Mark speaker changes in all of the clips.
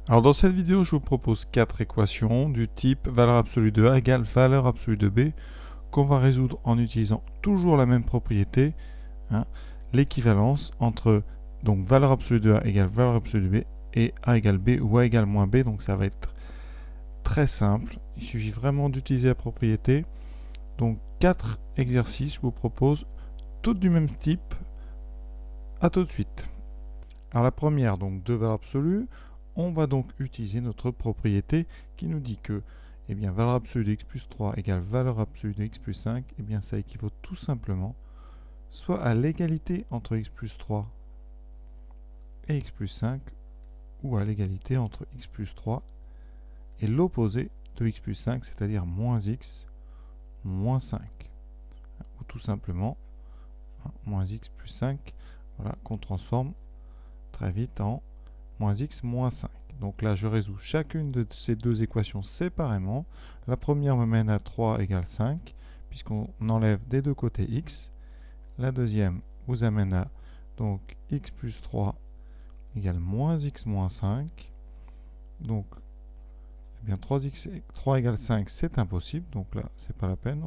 Speaker 1: Alors dans cette vidéo, je vous propose 4 équations du type valeur absolue de A égale valeur absolue de B qu'on va résoudre en utilisant toujours la même propriété, hein, l'équivalence entre donc valeur absolue de A égale valeur absolue de B et A égale B ou A égale moins B. Donc ça va être très simple, il suffit vraiment d'utiliser la propriété. Donc 4 exercices, je vous propose, toutes du même type. A tout de suite. Alors la première, donc de valeur absolue, on va donc utiliser notre propriété qui nous dit que valeur absolue de x plus 3 égale valeur absolue de x plus 5, ça équivaut tout simplement soit à l'égalité entre x plus 3 et x plus 5, ou à l'égalité entre x plus 3 et l'opposé de x plus 5, c'est-à-dire moins x moins 5. Ou tout simplement moins x plus 5, voilà, qu'on transforme très vite en moins x moins 5. Donc là, je résous chacune de ces deux équations séparément. La première me mène à 3 égale 5, puisqu'on enlève des deux côtés x. La deuxième vous amène à donc x plus 3 égale moins x moins 5. Donc, 3 égale 5, c'est impossible. Donc là, c'est pas la peine.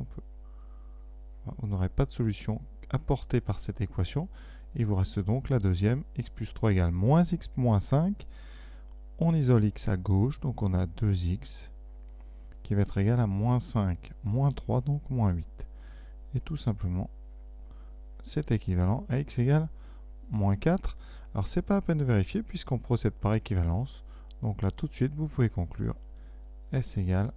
Speaker 1: On n'aurait pas de solution apportée par cette équation. Il vous reste donc la deuxième, x plus 3 égale moins x moins 5. On isole x à gauche, donc on a 2x qui va être égal à moins 5, moins 3, donc moins 8. Et tout simplement, c'est équivalent à x égale moins 4. Alors, c'est pas à peine de vérifier puisqu'on procède par équivalence. Donc là, tout de suite, vous pouvez conclure s égale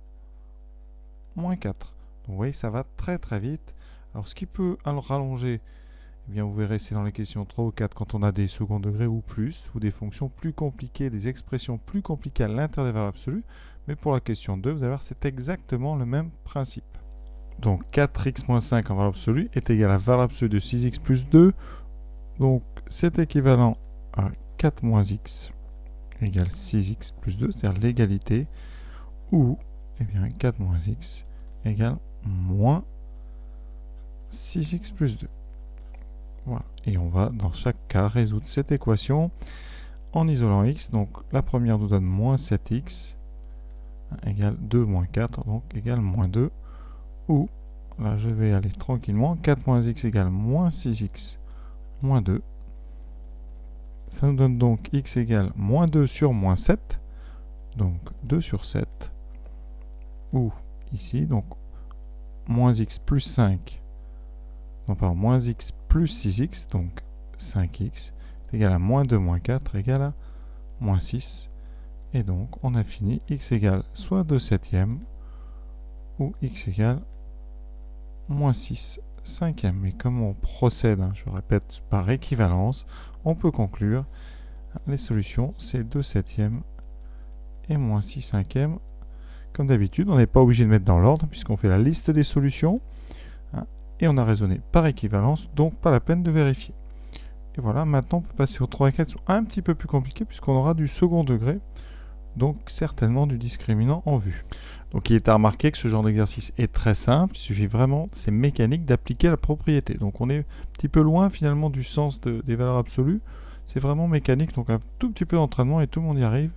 Speaker 1: moins 4. Donc, vous voyez, ça va très très vite. Alors, ce qui peut rallonger, vous verrez, c'est dans les questions 3 ou 4, quand on a des second degrés ou plus, ou des fonctions plus compliquées, des expressions plus compliquées à l'intérieur des valeurs absolues. Mais pour la question 2, vous allez voir, c'est exactement le même principe. Donc 4x moins 5 en valeur absolue est égal à la valeur absolue de 6x plus 2. Donc c'est équivalent à 4 moins x égale 6x plus 2, c'est-à-dire l'égalité, ou 4 moins x égale moins 6x plus 2. Voilà. Et on va dans chaque cas résoudre cette équation en isolant x. Donc la première nous donne moins 7x égale 2 moins 4, donc égale moins 2. Ou, là je vais aller tranquillement, 4 moins x égale moins 6x moins 2. Ça nous donne donc x égale moins 2 sur moins 7. Donc 2 sur 7. Ou ici, donc moins x plus 5. Non, pardon, moins x plus 6x, donc 5x, est égal à moins 2 moins 4 égale à moins 6. Et donc, on a fini, x égale soit 2 septièmes, ou x égale moins 6 cinquièmes. Et comme on procède, je répète, par équivalence, on peut conclure, les solutions, c'est 2 septièmes et moins 6 cinquièmes. Comme d'habitude, on n'est pas obligé de mettre dans l'ordre, puisqu'on fait la liste des solutions, et on a raisonné par équivalence, donc pas la peine de vérifier. Et voilà, maintenant on peut passer aux 3 et 4 qui sont un petit peu plus compliqués puisqu'on aura du second degré, donc certainement du discriminant en vue. Donc il est à remarquer que ce genre d'exercice est très simple, il suffit vraiment, c'est mécanique, d'appliquer la propriété. Donc on est un petit peu loin finalement du sens des valeurs absolues, c'est vraiment mécanique, donc un tout petit peu d'entraînement et tout le monde y arrive.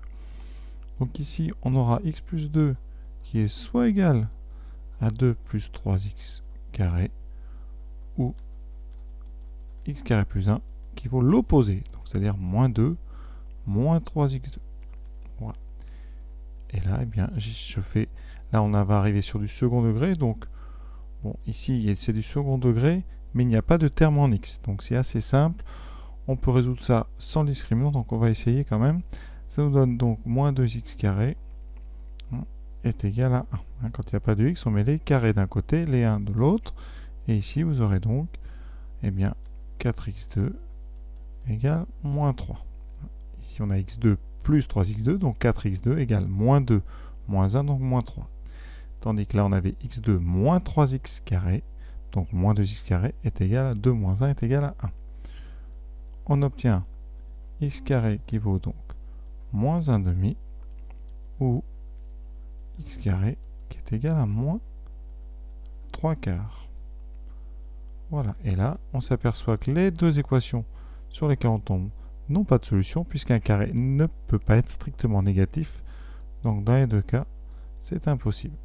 Speaker 1: Donc ici on aura x plus 2 qui est soit égal à 2 plus 3x carré, ou x carré plus 1 qui vaut l'opposé, c'est-à-dire moins 2 moins 3x2. Voilà. Et là, je fais... Là, on va arriver sur du second degré, donc bon, ici, c'est du second degré, mais il n'y a pas de terme en x. Donc c'est assez simple. On peut résoudre ça sans discriminant, donc on va essayer quand même. Ça nous donne donc moins 2x carré est égal à 1. Quand il n'y a pas de x, on met les carrés d'un côté, les 1 de l'autre. Et ici, vous aurez donc 4x2 égale moins 3. Ici, on a x2 plus 3x2, donc 4x2 égale moins 2 moins 1, donc moins 3. Tandis que là, on avait x2 moins 3x carré, donc moins 2x carré est égal à 2 moins 1 est égal à 1. On obtient x carré qui vaut donc moins 1 demi, ou x carré qui est égal à moins 3 quarts. Voilà, et là, on s'aperçoit que les deux équations sur lesquelles on tombe n'ont pas de solution puisqu'un carré ne peut pas être strictement négatif. Donc dans les deux cas, c'est impossible.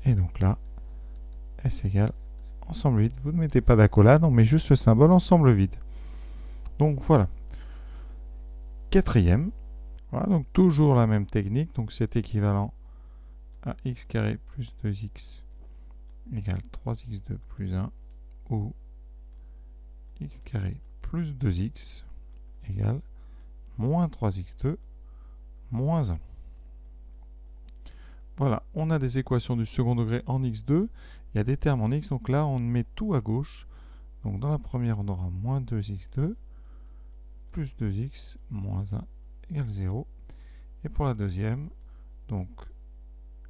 Speaker 1: Et donc là, S égale ensemble vide. Vous ne mettez pas d'accolade, on met juste le symbole ensemble vide. Donc voilà. Quatrième. Voilà, donc toujours la même technique. Donc c'est équivalent à x carré plus 2x égale 3x2 plus 1 ou x carré plus 2x égale moins 3x2 moins 1. Voilà, on a des équations du second degré en x2. Il y a des termes en x, donc là on met tout à gauche. Donc dans la première on aura moins 2x2 plus 2x moins 1 égale 0. Et pour la deuxième, donc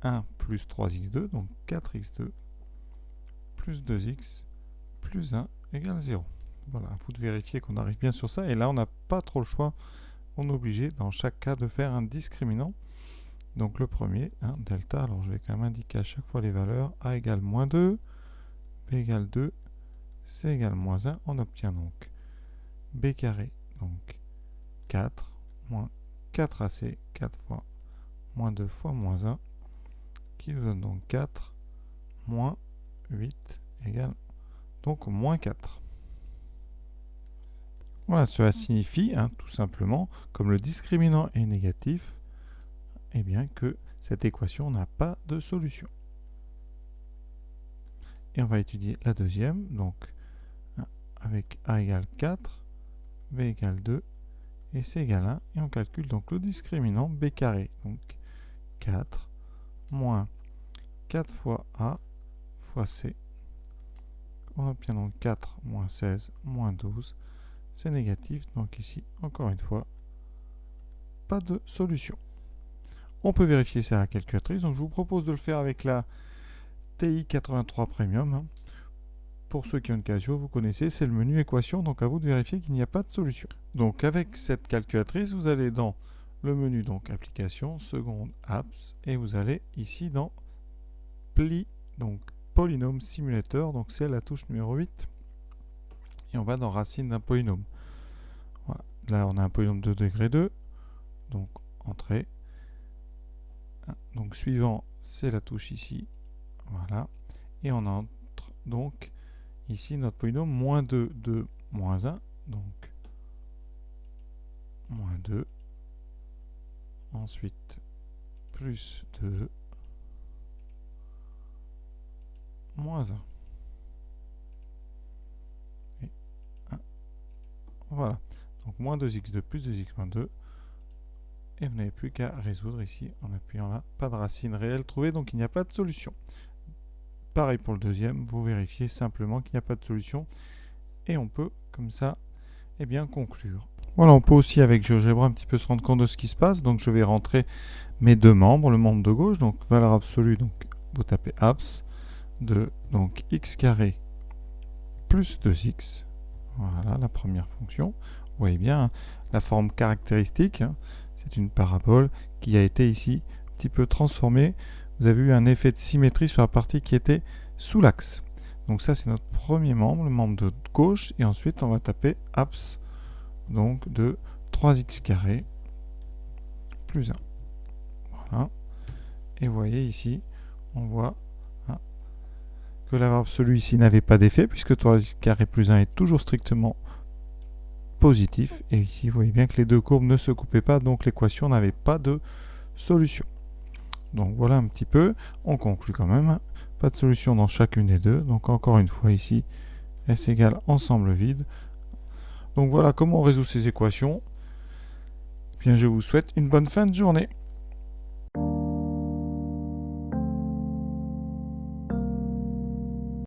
Speaker 1: 1 plus 3x2, donc 4x2 plus 2x plus 1 égale 0. Voilà, à vous de vérifier qu'on arrive bien sur ça. Et là, on n'a pas trop le choix. On est obligé, dans chaque cas, de faire un discriminant. Donc le premier, delta, alors je vais quand même indiquer à chaque fois les valeurs. A égale moins 2, B égale 2, C égale moins 1. On obtient donc B carré, donc 4, moins 4AC, 4 fois moins 2 fois moins 1, qui nous donne donc 4 moins 8 égale donc moins 4. Voilà, cela signifie, tout simplement, comme le discriminant est négatif, eh bien que cette équation n'a pas de solution. Et on va étudier la deuxième, donc avec A égale 4, B égale 2, et C égale 1, et on calcule donc le discriminant B carré, donc 4 moins 4 fois A fois C. On obtient donc 4 moins 16 moins 12. C'est négatif, donc ici, encore une fois, pas de solution. On peut vérifier ça à la calculatrice, donc je vous propose de le faire avec la TI-83 Premium. Pour ceux qui ont une Casio, vous connaissez, c'est le menu équation, donc à vous de vérifier qu'il n'y a pas de solution. Donc avec cette calculatrice, vous allez dans le menu donc application, seconde apps, et vous allez ici dans pli, donc polynôme simulateur, donc c'est la touche numéro 8. Et on va dans racine d'un polynôme. Voilà. Là, on a un polynôme de degré 2. Donc, entrée. Donc, suivant, c'est la touche ici. Voilà. Et on entre donc ici notre polynôme moins 2, 2, moins 1. Donc, moins 2. Ensuite, plus 2. Moins 1. Et 1. Voilà. Donc, moins 2x2 plus 2x moins 2. Et vous n'avez plus qu'à résoudre ici en appuyant là. Pas de racine réelle trouvée, donc il n'y a pas de solution. Pareil pour le deuxième, vous vérifiez simplement qu'il n'y a pas de solution. Et on peut, comme ça, bien conclure. Voilà, on peut aussi avec GeoGebra un petit peu se rendre compte de ce qui se passe. Donc je vais rentrer mes deux membres, le membre de gauche, donc valeur absolue, donc vous tapez abs de donc x carré plus 2x. Voilà la première fonction. Vous voyez bien la forme caractéristique. C'est une parabole qui a été ici un petit peu transformée. Vous avez eu un effet de symétrie sur la partie qui était sous l'axe. Donc ça c'est notre premier membre, le membre de gauche. Et ensuite on va taper abs donc de 3x carré plus 1. Voilà. Et vous voyez ici, on voit que la valeur absolue ici n'avait pas d'effet puisque 3x carré plus 1 est toujours strictement positif. Et ici, vous voyez bien que les deux courbes ne se coupaient pas, donc l'équation n'avait pas de solution. Donc voilà un petit peu, on conclut quand même. Pas de solution dans chacune des deux. Donc encore une fois ici, S égale ensemble vide. Donc voilà comment on résout ces équations. Bien, je vous souhaite une bonne fin de journée.